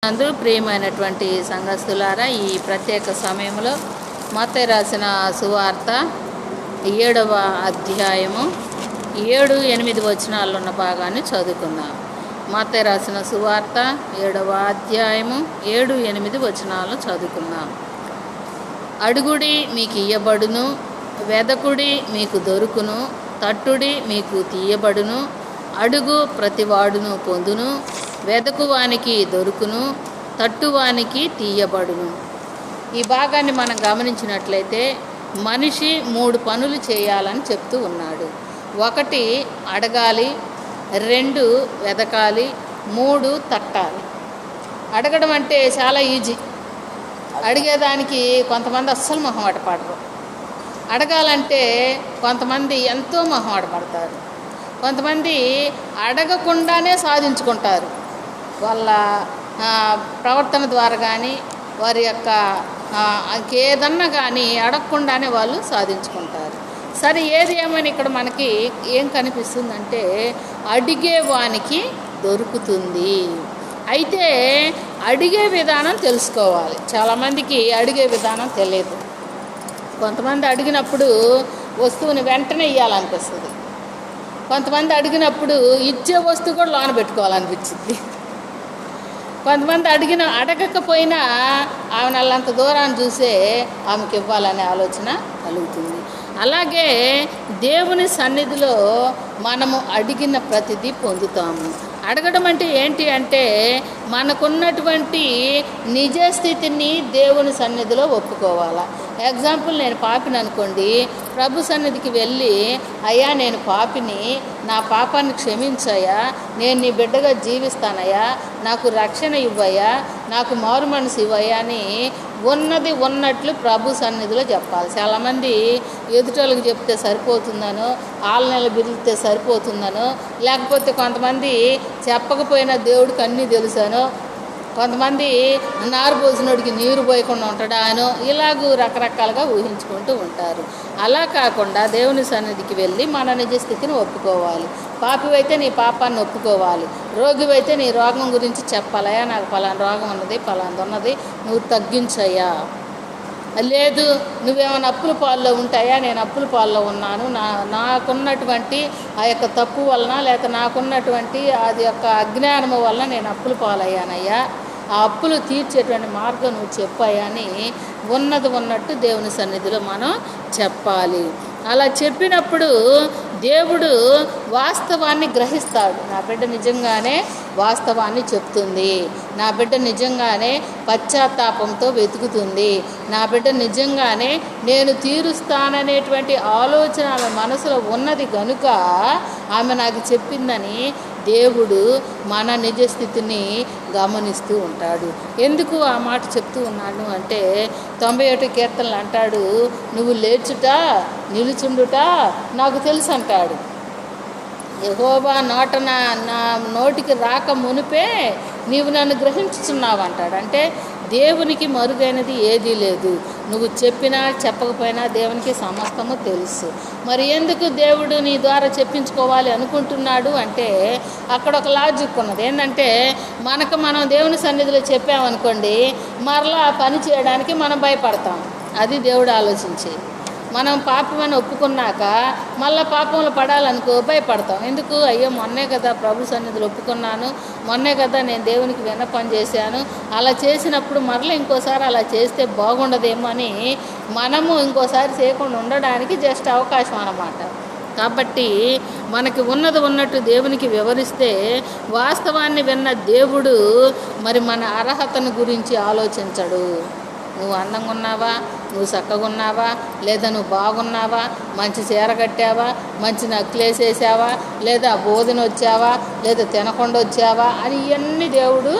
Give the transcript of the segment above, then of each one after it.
నందు ప్రియమైనటువంటి సంఘస్థులారా, ఈ ప్రత్యేక సమయంలో మత్తయి రాసిన సువార్త 7వ అధ్యాయము 7-8 వచనాలు ఉన్న భాగాన్ని చదువుకుందాం. మత్తయి రాసిన సువార్త 7వ అధ్యాయము 7-8 వచనాలను చదువుకుందాం. అడుగుడి మీకు ఇయ్యబడును, వెదకుడి మీకు దొరుకును, తట్టుడి మీకు తీయబడును. అడుగు ప్రతివాడును పొందును, వెదకువానికి దొరుకును, తట్టువానికి తీయబడును. ఈ భాగాన్ని మనం గమనించినట్లయితే మనిషి 3 పనులు చేయాలని చెప్తూ ఉన్నాడు. 1 అడగాలి, 2 వెదకాలి, 3 తట్టాలి. అడగడం అంటే చాలా ఈజీ. అడిగేదానికి కొంతమంది అస్సలు మొహమాట పడరు. అడగాలంటే కొంతమంది ఎంతో మొహమాట పడతారు. కొంతమంది అడగకుండానే సాధించుకుంటారు. వాళ్ళ ప్రవర్తన ద్వారా కానీ, వారి యొక్క ఏదన్నా కానీ అడగకుండానే వాళ్ళు సాధించుకుంటారు. సరే, ఏది ఏమైనా ఇక్కడ మనకి ఏం కనిపిస్తుందంటే అడిగేవానికి దొరుకుతుంది. అయితే అడిగే విధానం తెలుసుకోవాలి. చాలామందికి అడిగే విధానం తెలియదు. కొంతమంది అడిగినప్పుడు వస్తువుని వెంటనే ఇవ్వాలనిపిస్తుంది. కొంతమంది అడిగినప్పుడు ఇచ్చే వస్తువు కూడా లోన పెట్టుకోవాలనిపించింది. కొంతమంది అడగకపోయినా ఆమెను అల్లంత దూరాన్ని చూసే ఆమెకి ఇవ్వాలనే ఆలోచన కలుగుతుంది. అలాగే దేవుని సన్నిధిలో మనము అడిగిన ప్రతిదీ పొందుతాము. అడగడం అంటే ఏంటి అంటే మనకున్నటువంటి నిజస్థితిని దేవుని సన్నిధిలో ఒప్పుకోవాలి. ఎగ్జాంపుల్, నేను పాపిని అనుకోండి, ప్రభు సన్నిధికి వెళ్ళి, అయ్యా నేను పాపిని, నా పాపాన్ని క్షమించయ్యా, నేను నీ బిడ్డగా జీవిస్తానయ్యా, నాకు రక్షణ ఇవ్వయ్యా, నాకు మారు మనసు ఇవ్వయ్యా అని ఉన్నది ఉన్నట్లు ప్రభు సన్నిధిలో చెప్పాలి. చాలామంది ఎదుటోళ్ళకి చెప్తే సరిపోతుందనో, ఆళ్ళ నెల బిరిగితే సరిపోతుందనో, లేకపోతే కొంతమంది చెప్పకపోయినా దేవుడికి అన్నీ తెలుసానో, కొంతమంది నారు పోసినోడికి నీరు పోయకుండా ఉంటాడా అనో, ఇలాగూ రకరకాలుగా ఊహించుకుంటూ ఉంటారు. అలా కాకుండా దేవుని సన్నిధికి వెళ్ళి మన నిజ స్థితిని ఒప్పుకోవాలి. పాపివైతే నీ పాపాన్ని ఒప్పుకోవాలి. రోగివైతే నీ రోగం గురించి చెప్పాలయ్యా, నాకు పలానా రోగం ఉన్నది, పలానా ఉన్నది, నువ్వు తగ్గించయ్యా. లేదు, నువ్వేమైనా అప్పుల పాల్లో ఉంటాయా, నేను అప్పుల పాల్లో ఉన్నాను, నాకున్నటువంటి ఆ యొక్క తప్పు వలన, లేక నాకున్నటువంటి అది యొక్క అజ్ఞానము వలన నేను అప్పుల పాలయ్యానయ్యా, ఆ అప్పులు తీర్చేటువంటి మార్గం నువ్వు చెప్పాయా అని ఉన్నది ఉన్నట్టు దేవుని సన్నిధిలో మనం చెప్పాలి. అలా చెప్పినప్పుడు దేవుడు వాస్తవాన్ని గ్రహిస్తాడు. నా బిడ్డ నిజంగానే వాస్తవాన్ని చెప్తుంది, నా బిడ్డ నిజంగానే పశ్చాత్తాపంతో వెతుకుతుంది, నా బిడ్డ నిజంగానే నేను తీరుస్తాననేటువంటి ఆలోచన ఆమె మనసులో ఉన్నది కనుక ఆమె నాకు చెప్పిందని దేవుడు మన నిజస్థితిని గమనిస్తూ ఉంటాడు. ఎందుకు ఆ మాట చెప్తూ ఉన్నాను అంటే 91 కీర్తనలు అంటాడు, నువ్వు లేచుట నిలుచుండుట నాకు తెలుసు అంటాడు. యెహోవా నా నోటికి రాక మునిపే నీవు నన్ను గ్రహించుచున్నావు అంటాడు. అంటే దేవునికి మరుగైనది ఏదీ లేదు. నువ్వు చెప్పినా చెప్పకపోయినా దేవునికి సమస్తము తెలుసు. మరి ఎందుకు దేవుడు నీ ద్వారా చెప్పించుకోవాలి అనుకుంటున్నాడు అంటే అక్కడ ఒక లాజిక్ ఉన్నది. ఏంటంటే మనం దేవుని సన్నిధిలో చెప్పామనుకోండి, మరలా పని చేయడానికి మనం భయపడతాం. అది దేవుడు ఆలోచించి. మనం పాపమని ఒప్పుకున్నాక మళ్ళీ పాపంలో పడాలనుకో భయపడతాం. ఎందుకు? అయ్యో మొన్నే కదా ప్రభు సన్నిధిలో ఒప్పుకున్నాను, మొన్నే కదా నేను దేవునికి విన్నపం చేశాను, అలా చేసినప్పుడు మరలా ఇంకోసారి అలా చేస్తే బాగుండదేమో అని మనము ఇంకోసారి చేయకుండా ఉండడానికి జస్ట్ అవకాశం అన్నమాట. కాబట్టి మనకి ఉన్నది ఉన్నట్టు దేవునికి వివరిస్తే వాస్తవాన్ని విన్న దేవుడు మరి మన అర్హతను గురించి ఆలోచించడు. నువ్వు అందంగా ఉన్నావా, నువ్వు చక్కగా ఉన్నావా, లేదా నువ్వు బాగున్నావా, మంచి చీర కట్టావా, మంచి నక్లేస్ వేసావా, లేదా బోధన వచ్చావా, లేదా తినకుండా వచ్చావా అని ఇవన్నీ దేవుడు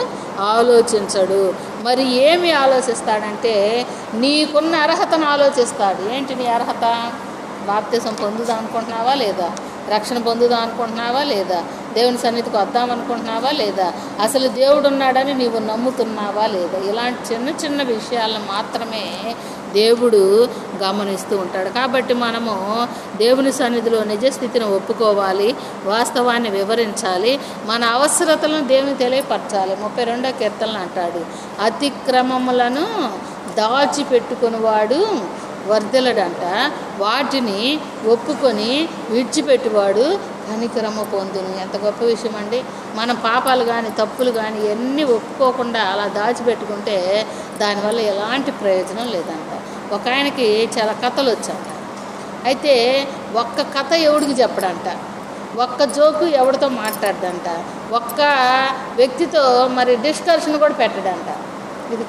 ఆలోచించడు. మరి ఏమి ఆలోచిస్తాడంటే నీకున్న అర్హతను ఆలోచిస్తాడు. ఏంటి నీ అర్హత? బాప్తిసం పొందుదాం అనుకుంటున్నావా లేదా? రక్షణ పొందుదాం అనుకుంటున్నావా లేదా? దేవుని సన్నిధికి వద్దామనుకుంటున్నావా లేదా? అసలు దేవుడు ఉన్నాడని నీవు నమ్ముతున్నావా లేదా? ఇలాంటి చిన్న చిన్న విషయాలను మాత్రమే దేవుడు గమనిస్తూ ఉంటాడు. కాబట్టి మనము దేవుని సన్నిధిలో నిజస్థితిని ఒప్పుకోవాలి, వాస్తవాన్ని వివరించాలి, మన అవసరతలను దేవుని తెలియపరచాలి. 32వ కీర్తనలు అంటాడు, అతిక్రమములను దాచిపెట్టుకునివాడు వర్ధిల్లడంట, వాటిని ఒప్పుకొని విడిచిపెట్టువాడు కనికరము పొందును. ఎంత గొప్ప విషయం అండి. మన పాపాలు కానీ తప్పులు కానీ ఎన్ని ఒప్పుకోకుండా అలా దాచిపెట్టుకుంటే దానివల్ల ఎలాంటి ప్రయోజనం లేదంట. ఒక ఆయనకి చాలా కథలు వచ్చాక, అయితే ఒక్క కథ ఎవడికి చెప్పడంట, ఒక్క జోకు ఎవరితో మాట్లాడడంట, ఒక్క వ్యక్తితో మరి డిస్కషన్ కూడా పెట్టడంట. ఇది